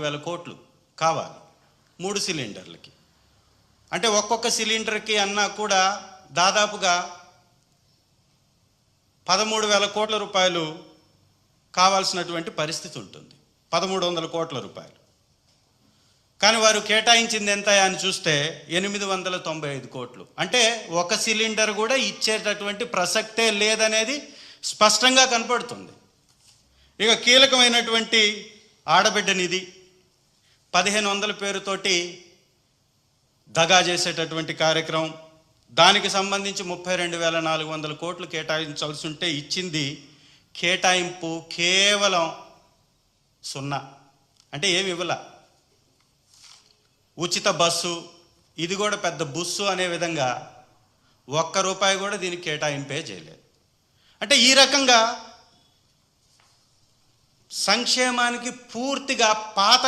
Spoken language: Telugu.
వేల కోట్లు కావాలి 3 సిలిండర్లకి. అంటే ఒక్కొక్క సిలిండర్కి అన్నా కూడా దాదాపుగా 13,000 కోట్ల రూపాయలు కావాల్సినటువంటి పరిస్థితి ఉంటుంది. 1,300 కోట్ల రూపాయలు. కానీ వారు కేటాయించింది ఎంత అని చూస్తే 895 కోట్లు. అంటే ఒక సిలిండర్ కూడా ఇచ్చేటటువంటి ప్రసక్తే లేదనేది స్పష్టంగా కనపడుతుంది. ఇక కీలకమైనటువంటి ఆడబిడ్డ నిధి 1500 పేరుతోటి దగా చేసేటటువంటి కార్యక్రమం, దానికి సంబంధించి 32,400 కోట్లు కేటాయించాల్సి ఉంటే ఇచ్చింది కేటాయింపు కేవలం 0. అంటే ఏమి ఇవ్వాల. ఉచిత బస్సు, ఇది కూడా పెద్ద బుస్సు అనే విధంగా ₹1 కూడా దీనికి కేటాయింపే చేయలేదు. అంటే ఈ రకంగా సంక్షేమానికి పూర్తిగా పాత